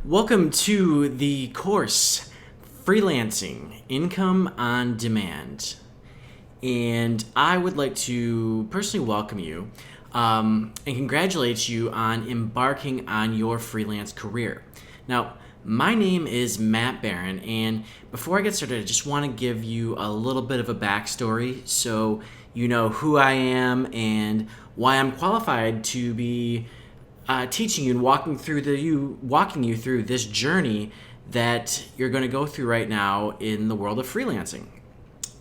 Welcome to the course, Freelancing, Income on Demand. And I would like to personally welcome you and congratulate you on embarking on your freelance career. Now, my name is Matt Baran, and before I get started, I just want to give you a little bit of a backstory so you know who I am and why I'm qualified to be teaching you and walking you through this journey that you're going to go through right now in the world of freelancing.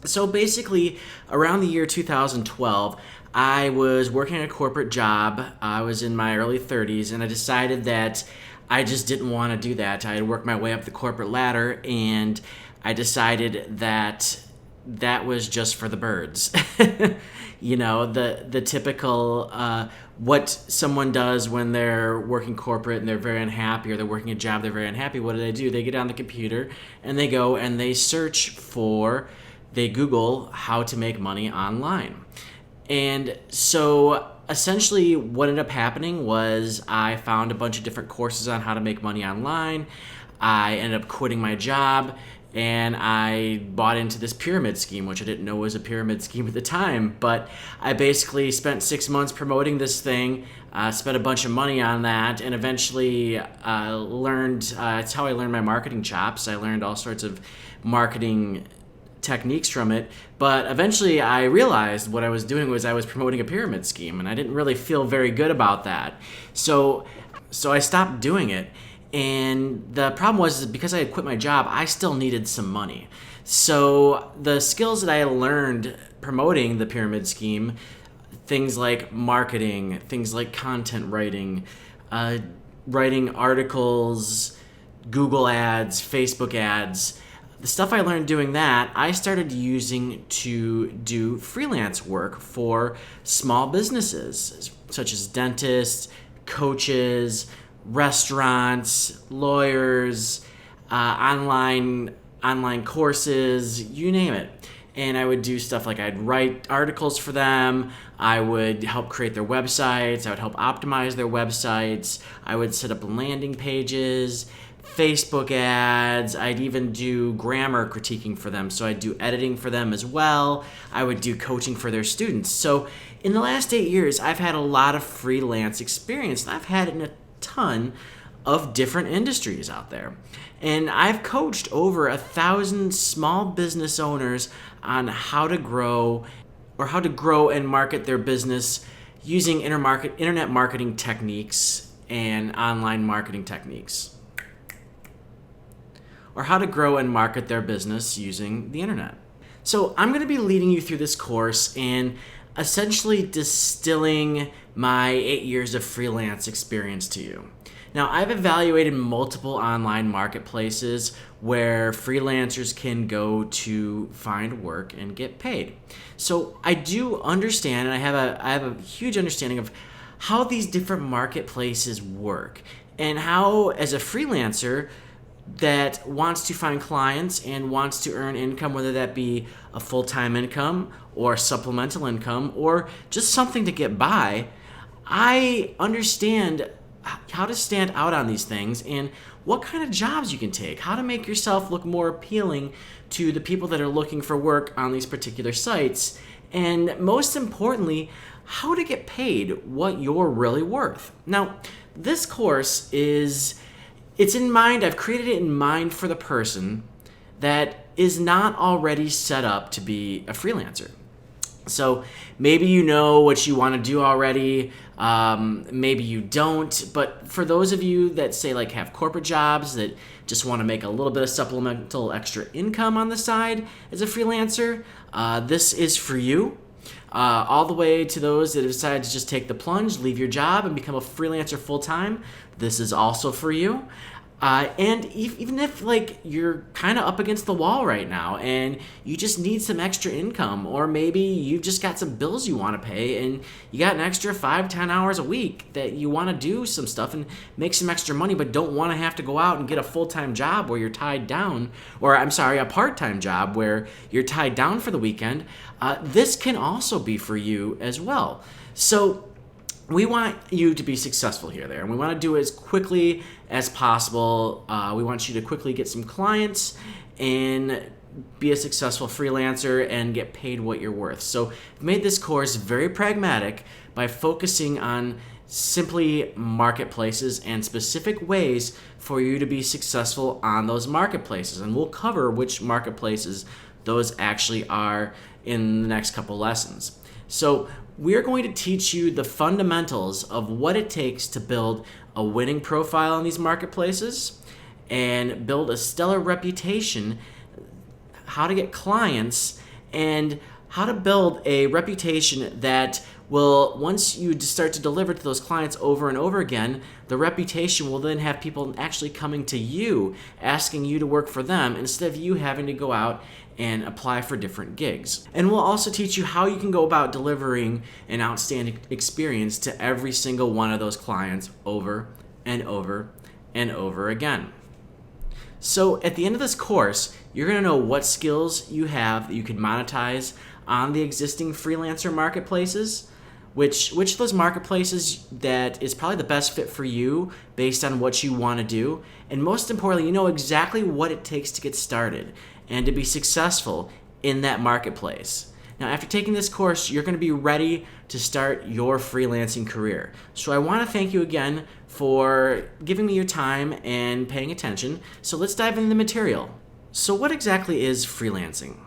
So basically, around the year 2012, I was working a corporate job. I was in my early 30s, and I decided that I just didn't want to do that. I had worked my way up the corporate ladder, and I decided that that was just for the birds. You know, the typical what someone does when they're working corporate and they're very unhappy, or they're working a job they're very unhappy. What do? They get on the computer and they go and they Google how to make money online. And so essentially what ended up happening was I found a bunch of different courses on how to make money online. I ended up quitting my job, and I bought into this pyramid scheme, which I didn't know was a pyramid scheme at the time. But I basically spent 6 months promoting this thing, spent a bunch of money on that, and eventually learned, it's how I learned my marketing chops. I learned all sorts of marketing techniques from it. But eventually I realized what I was doing was I was promoting a pyramid scheme, and I didn't really feel very good about that. So I stopped doing it. And the problem was because I had quit my job, I still needed some money. So the skills that I learned promoting the pyramid scheme, things like marketing, things like content writing, writing articles, Google ads, Facebook ads, the stuff I learned doing that, I started using to do freelance work for small businesses, such as dentists, coaches, restaurants, lawyers, online courses, you name it. And I would do stuff like I'd write articles for them, I would help create their websites, I would help optimize their websites, I would set up landing pages, Facebook ads, I'd even do grammar critiquing for them, so I'd do editing for them as well, I would do coaching for their students. So in the last 8 years, I've had a lot of freelance experience, and I've had it in a ton of different industries out there. And I've coached over 1,000 small business owners on how to grow and market their business using internet marketing techniques and online marketing techniques. Or how to grow and market their business using the internet. So I'm going to be leading you through this course and essentially distilling my 8 years of freelance experience to you. Now, I've evaluated multiple online marketplaces where freelancers can go to find work and get paid. So I do understand, and I have a huge understanding of how these different marketplaces work, and how, as a freelancer that wants to find clients and wants to earn income, whether that be a full-time income or supplemental income or just something to get by, I understand how to stand out on these things and what kind of jobs you can take, how to make yourself look more appealing to the people that are looking for work on these particular sites, and most importantly, how to get paid what you're really worth. Now, this course I've created it in mind for the person that is not already set up to be a freelancer. So maybe you know what you want to do already, maybe you don't, but for those of you that say like have corporate jobs that just want to make a little bit of supplemental extra income on the side as a freelancer, this is for you. All the way to those that have decided to just take the plunge, leave your job, and become a freelancer full-time, this is also for you. And even if like you're kind of up against the wall right now and you just need some extra income, or maybe you've just got some bills you want to pay and you got an extra 5-10 hours a week that you want to do some stuff and make some extra money, but don't want to have to go out and get a full-time job where you're tied down, or a part-time job where you're tied down for the weekend, this can also be for you as well. So we want you to be successful here, and we want to do it as quickly as possible. We want you to quickly get some clients and be a successful freelancer and get paid what you're worth. So I've made this course very pragmatic by focusing on simply marketplaces and specific ways for you to be successful on those marketplaces. And we'll cover which marketplaces those actually are in the next couple lessons. So we're going to teach you the fundamentals of what it takes to build a winning profile in these marketplaces and build a stellar reputation, how to get clients, and how to build a reputation that will, once you start to deliver to those clients over and over again, the reputation will then have people actually coming to you, asking you to work for them, instead of you having to go out and apply for different gigs. And we'll also teach you how you can go about delivering an outstanding experience to every single one of those clients over and over and over again. So at the end of this course, you're going to know what skills you have that you can monetize on the existing freelancer marketplaces, which of those marketplaces that is probably the best fit for you based on what you want to do, and most importantly, you know exactly what it takes to get started and to be successful in that marketplace. Now, after taking this course, you're going to be ready to start your freelancing career. So I want to thank you again for giving me your time and paying attention. So let's dive into the material. So what exactly is freelancing?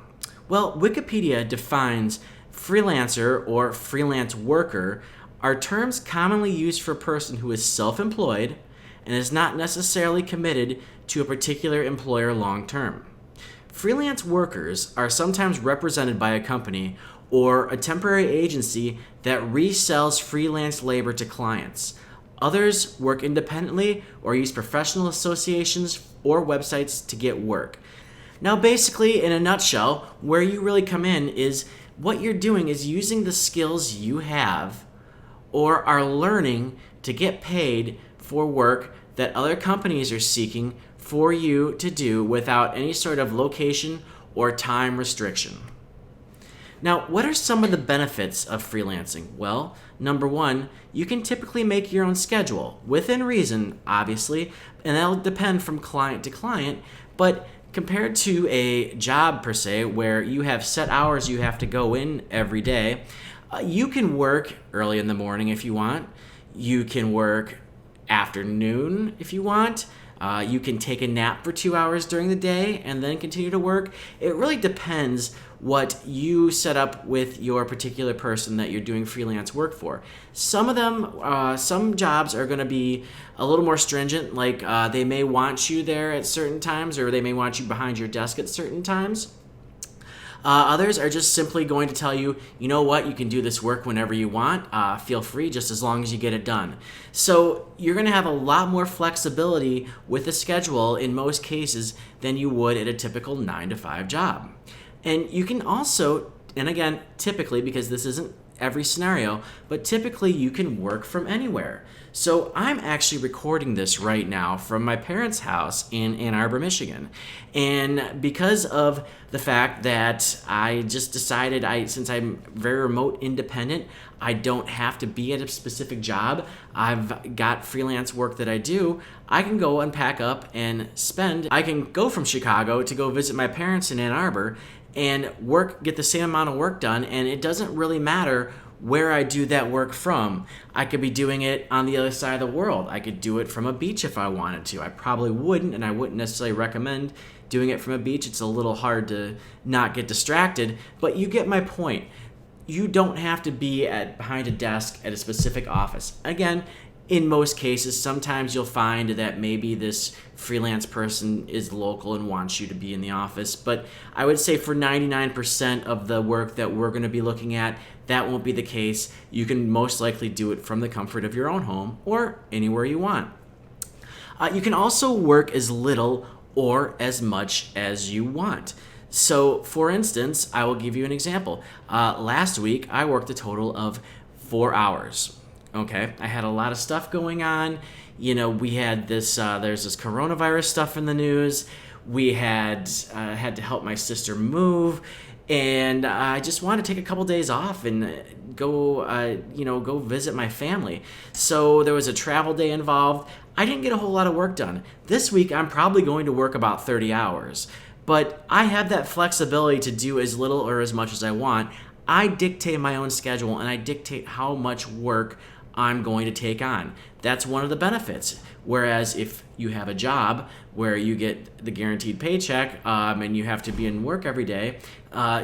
Well, Wikipedia defines freelancer or freelance worker are terms commonly used for a person who is self-employed and is not necessarily committed to a particular employer long-term. Freelance workers are sometimes represented by a company or a temporary agency that resells freelance labor to clients. Others work independently or use professional associations or websites to get work. Now, basically, in a nutshell, where you really come in is what you're doing is using the skills you have or are learning to get paid for work that other companies are seeking for you to do without any sort of location or time restriction. Now, what are some of the benefits of freelancing? Well, number one, you can typically make your own schedule, within reason, obviously, and that'll depend from client to client, but compared to a job per se, where you have set hours you have to go in every day, you can work early in the morning if you want. You can work afternoon if you want. You can take a nap for 2 hours during the day and then continue to work. It really depends what you set up with your particular person that you're doing freelance work for. Some of them, some jobs are going to be a little more stringent, like they may want you there at certain times, or they may want you behind your desk at certain times. Others are just simply going to tell you, you know what, you can do this work whenever you want. Feel free, just as long as you get it done. So you're going to have a lot more flexibility with the schedule in most cases than you would at a typical 9-to-5 job. And you can also, and again, typically, because this isn't every scenario, but typically you can work from anywhere. So I'm actually recording this right now from my parents' house in Ann Arbor, Michigan. And because of the fact that I just decided, since I'm very remote independent, I don't have to be at a specific job. I've got freelance work that I do. I can go and pack up and I can go from Chicago to go visit my parents in Ann Arbor and get the same amount of work done, and it doesn't really matter where I do that work from. I could be doing it on the other side of the world. I could do it from a beach if I wanted to. I probably wouldn't, and I wouldn't necessarily recommend doing it from a beach. It's a little hard to not get distracted, but you get my point. You don't have to be behind a desk at a specific office. Again, in most cases, sometimes you'll find that maybe this freelance person is local and wants you to be in the office. But I would say for 99% of the work that we're going to be looking at, that won't be the case. You can most likely do it from the comfort of your own home or anywhere you want. You can also work as little or as much as you want. So, for instance, I will give you an example. Last week, I worked a total of 4 hours. Okay, I had a lot of stuff going on. You know, we had this, there's this coronavirus stuff in the news. We had to help my sister move. And I just wanted to take a couple days off and go visit my family. So there was a travel day involved. I didn't get a whole lot of work done. This week, I'm probably going to work about 30 hours. But I have that flexibility to do as little or as much as I want. I dictate my own schedule and I dictate how much work I'm going to take on. That's one of the benefits. Whereas if you have a job where you get the guaranteed paycheck and you have to be in work every day,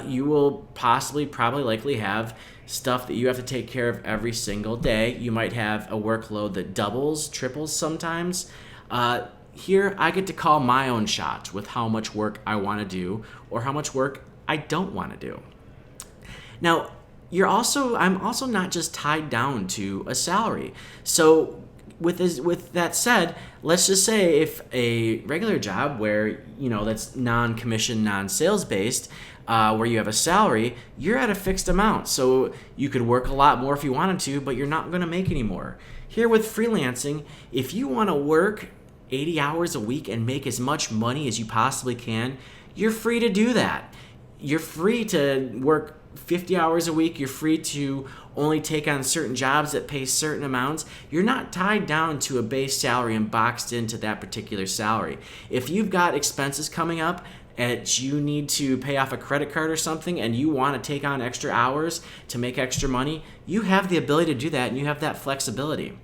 you will probably likely have stuff that you have to take care of every single day. You might have a workload that doubles, triples sometimes. Here, I get to call my own shot with how much work I want to do or how much work I don't want to do. Now, I'm also not just tied down to a salary. So with that said, let's just say if a regular job where, that's non-commission, non-sales based, where you have a salary, you're at a fixed amount. So you could work a lot more if you wanted to, but you're not going to make any more. Here with freelancing, if you want to work 80 hours a week and make as much money as you possibly can, you're free to do that. You're free to work 50 hours a week. You're free to only take on certain jobs that pay certain amounts. You're not tied down to a base salary and boxed into that particular salary. If you've got expenses coming up and you need to pay off a credit card or something and you want to take on extra hours to make extra money, you have the ability to do that and you have that flexibility.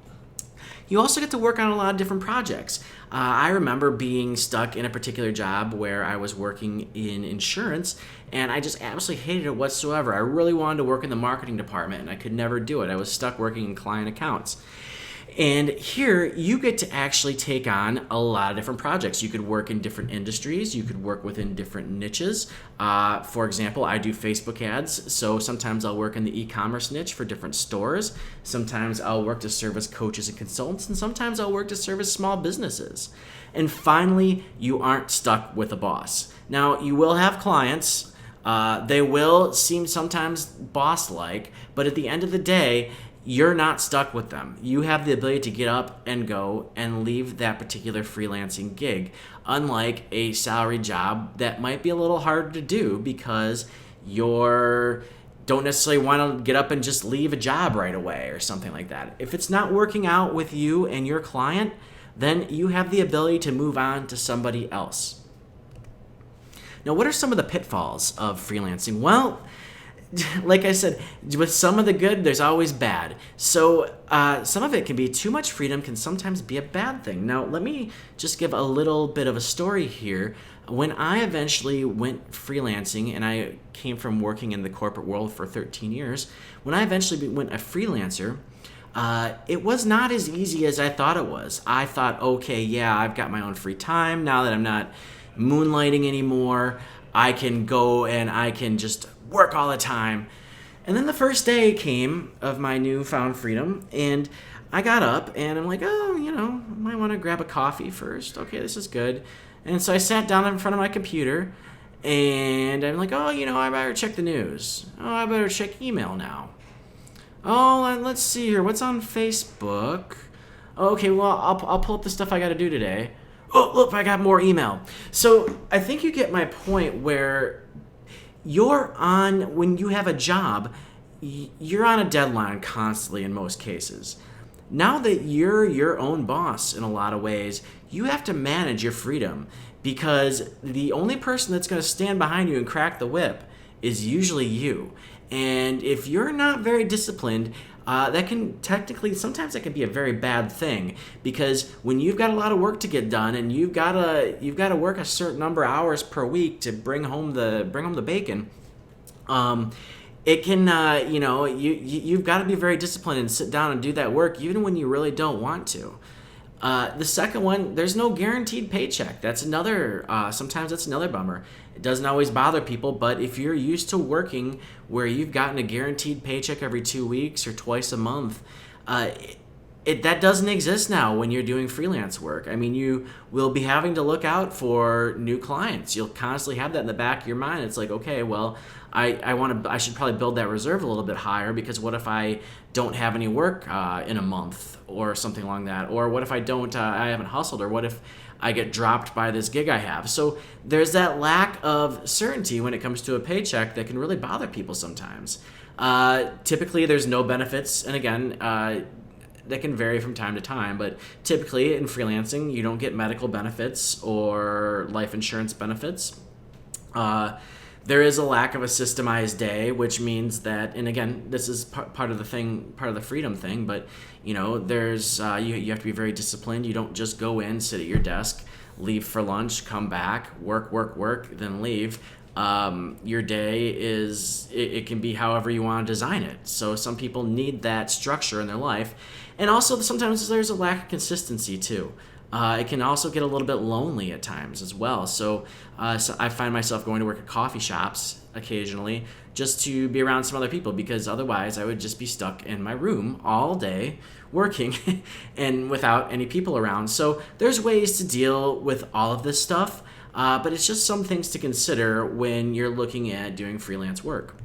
You also get to work on a lot of different projects. I remember being stuck in a particular job where I was working in insurance and I just absolutely hated it whatsoever. I really wanted to work in the marketing department and I could never do it. I was stuck working in client accounts. And here you get to actually take on a lot of different projects. You could work in different industries. You could work within different niches. For example, I do Facebook ads. So sometimes I'll work in the e-commerce niche for different stores. Sometimes I'll work to service coaches and consultants. And sometimes I'll work to service small businesses. And finally, you aren't stuck with a boss. Now, you will have clients. They will seem sometimes boss-like. But at the end of the day, you're not stuck with them. You have the ability to get up and go and leave that particular freelancing gig, unlike a salary job that might be a little harder to do because you don't necessarily want to get up and just leave a job right away or something like that. If it's not working out with you and your client, then you have the ability to move on to somebody else. Now, what are some of the pitfalls of freelancing? Well, like I said, with some of the good, there's always bad. So some of it can be too much freedom, can sometimes be a bad thing. Now, let me just give a little bit of a story here. When I eventually went freelancing, and I came from working in the corporate world for 13 years, when I eventually went a freelancer, it was not as easy as I thought it was. I thought, okay, yeah, I've got my own free time. Now that I'm not moonlighting anymore, I can go and I can just work all the time. And then the first day came of my newfound freedom, and I got up and I'm like, I might want to grab a coffee first. Okay, this is good. And so I sat down in front of my computer and I'm like, I better check the news. I better check email now. Let's see here. What's on Facebook? Okay, well, I'll pull up the stuff I got to do today. Oh, look, I got more email. So I think you get my point where when you have a job, you're on a deadline constantly in most cases. Now that you're your own boss in a lot of ways, you have to manage your freedom because the only person that's going to stand behind you and crack the whip is usually you. And if you're not very disciplined, sometimes that can be a very bad thing because when you've got a lot of work to get done and you've got to work a certain number of hours per week to bring home the bacon, it can you've got to be very disciplined and sit down and do that work even when you really don't want to. The second one, there's no guaranteed paycheck. Sometimes that's another bummer. It doesn't always bother people, but if you're used to working where you've gotten a guaranteed paycheck every 2 weeks or twice a month, that doesn't exist now when you're doing freelance work. I mean, you will be having to look out for new clients. You'll constantly have that in the back of your mind. It's like, okay, well, I should probably build that reserve a little bit higher because what if I don't have any work in a month or something along that? Or what if I haven't hustled? Or what if I get dropped by this gig I have? So there's that lack of certainty when it comes to a paycheck that can really bother people sometimes. Typically, there's no benefits. And again, that can vary from time to time, but typically in freelancing, you don't get medical benefits or life insurance benefits. There is a lack of a systemized day, which means that, and again, this is part of the thing, part of the freedom thing, but there's you have to be very disciplined. You don't just go in, sit at your desk, leave for lunch, come back, work, then leave. Your day it can be however you want to design it. So some people need that structure in their life, and also sometimes there's a lack of consistency too. It can also get a little bit lonely at times as well. So I find myself going to work at coffee shops occasionally just to be around some other people, because otherwise I would just be stuck in my room all day working and without any people around. So there's ways to deal with all of this stuff, but it's just some things to consider when you're looking at doing freelance work.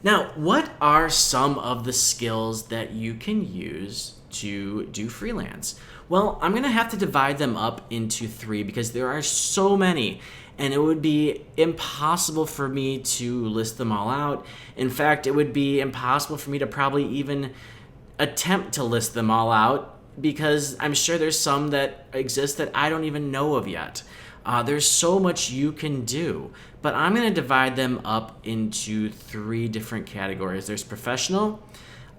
Now, what are some of the skills that you can use to do freelance? Well, I'm going to have to divide them up into 3 because there are so many, and it would be impossible for me to list them all out. In fact, it would be impossible for me to probably even attempt to list them all out, because I'm sure there's some that exist that I don't even know of yet. There's so much you can do, but I'm going to divide them up into 3 different categories. There's professional,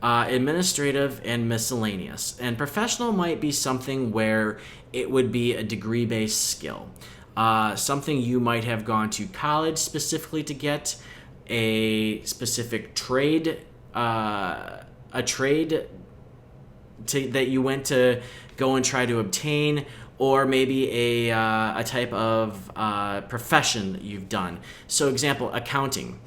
administrative, and miscellaneous. And professional might be something where it would be a degree-based skill. Something you might have gone to college specifically to get, a specific trade, that you went to go and try to obtain, or maybe a type of profession that you've done. So example, accounting.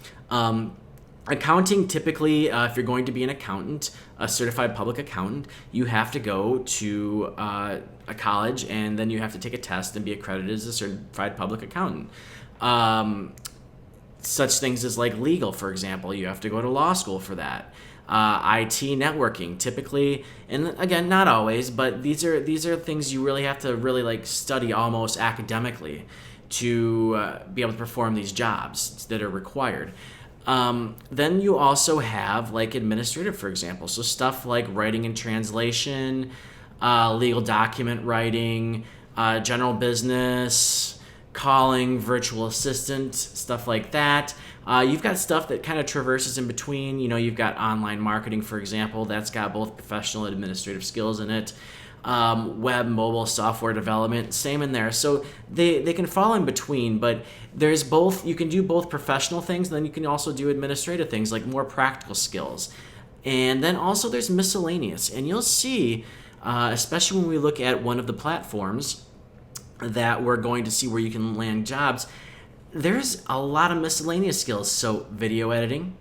Accounting, typically, if you're going to be an accountant, a certified public accountant, you have to go to a college, and then you have to take a test and be accredited as a certified public accountant. Such things as like legal, for example, you have to go to law school for that. IT networking, typically, and again, not always, but these are things you really have to like study almost academically to be able to perform these jobs that are required. Then you also have like administrative, for example. So stuff like writing and translation, legal document writing, general business, calling, virtual assistant, stuff like that. You've got stuff that kind of traverses in between. You've got online marketing, for example. That's got both professional and administrative skills in it. Web, mobile, software development, same in there. So they can fall in between, but there's both. You can do both professional things, and then you can also do administrative things, like more practical skills. And then also there's miscellaneous. And you'll see, especially when we look at one of the platforms that we're going to see where you can land jobs, there's a lot of miscellaneous skills. So video editing,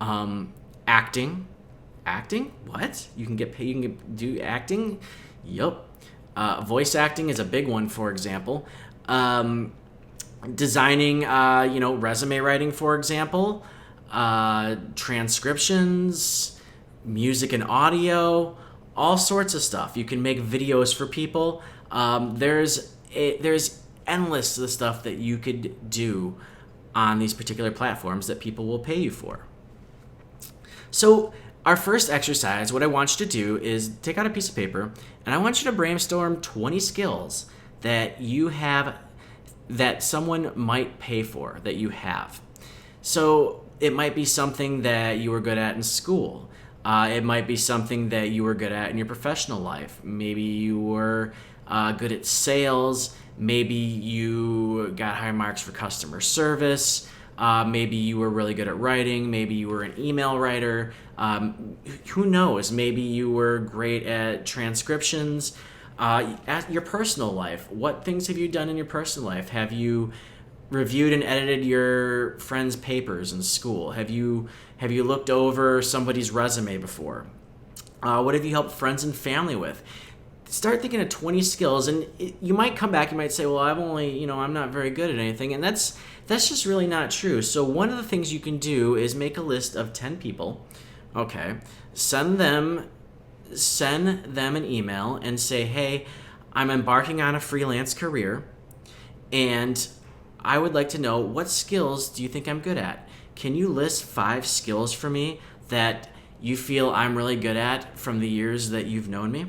acting. Acting? What? You can get paid? You can do acting? Yup. Voice acting is a big one, for example. Designing, resume writing, for example. Transcriptions, music and audio, all sorts of stuff. You can make videos for people. There's endless the stuff that you could do on these particular platforms that people will pay you for. So our first exercise, what I want you to do is take out a piece of paper, and I want you to brainstorm 20 skills that you have that someone might pay for, that you have. So it might be something that you were good at in school. It might be something that you were good at in your professional life. Maybe you were good at sales. Maybe you got high marks for customer service. Maybe you were really good at writing. Maybe you were an email writer. Who knows? Maybe you were great at transcriptions. At your personal life, what things have you done in your personal life? Have you reviewed and edited your friends' papers in school? Have you looked over somebody's resume before? What have you helped friends and family with? Start thinking of 20 skills, and you might come back, you might say, well, I'm not very good at anything, and that's just really not true. So one of the things you can do is make a list of 10 people, okay, send them an email and say, hey, I'm embarking on a freelance career, and I would like to know, what skills do you think I'm good at? Can you list 5 skills for me that you feel I'm really good at from the years that you've known me.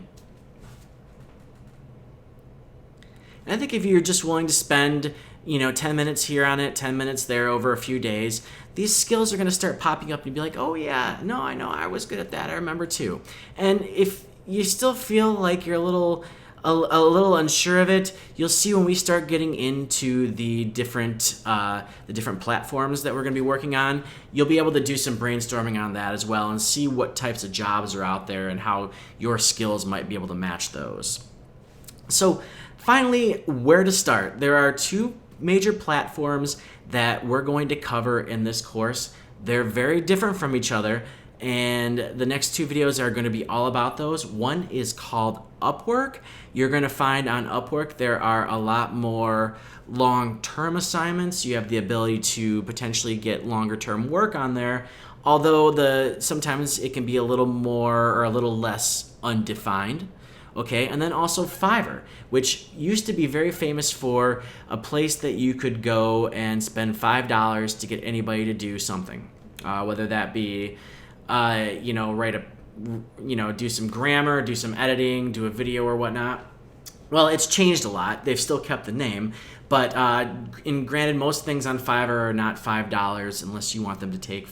And I think if you're just willing to spend 10 minutes here on it, 10 minutes there over a few days, these skills are going to start popping up and you'll be like, oh yeah, no, I know, I was good at that, I remember too. And if you still feel like you're a little unsure of it, you'll see when we start getting into the different platforms that we're going to be working on, you'll be able to do some brainstorming on that as well and see what types of jobs are out there and how your skills might be able to match those. So finally, where to start? There are two major platforms that we're going to cover in this course. They're very different from each other, and the next two videos are going to be all about those. One is called Upwork. You're going to find on Upwork there are a lot more long-term assignments. You have the ability to potentially get longer-term work on there, although sometimes it can be a little more or a little less undefined. Okay, and then also Fiverr, which used to be very famous for a place that you could go and spend $5 to get anybody to do something, whether that be, do some grammar, do some editing, do a video or whatnot. Well, it's changed a lot. They've still kept the name, but granted, most things on Fiverr are not $5 unless you want them to take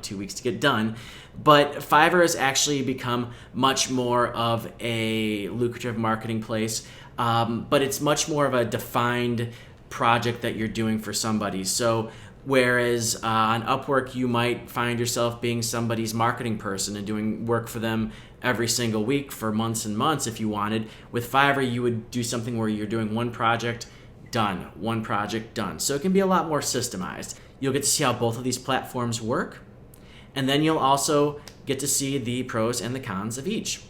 2 weeks to get done. But Fiverr has actually become much more of a lucrative marketing place, but it's much more of a defined project that you're doing for somebody. So whereas on Upwork, you might find yourself being somebody's marketing person and doing work for them every single week for months and months if you wanted. With Fiverr, you would do something where you're doing one project, done, one project, done. So it can be a lot more systemized. You'll get to see how both of these platforms work, and then you'll also get to see the pros and the cons of each.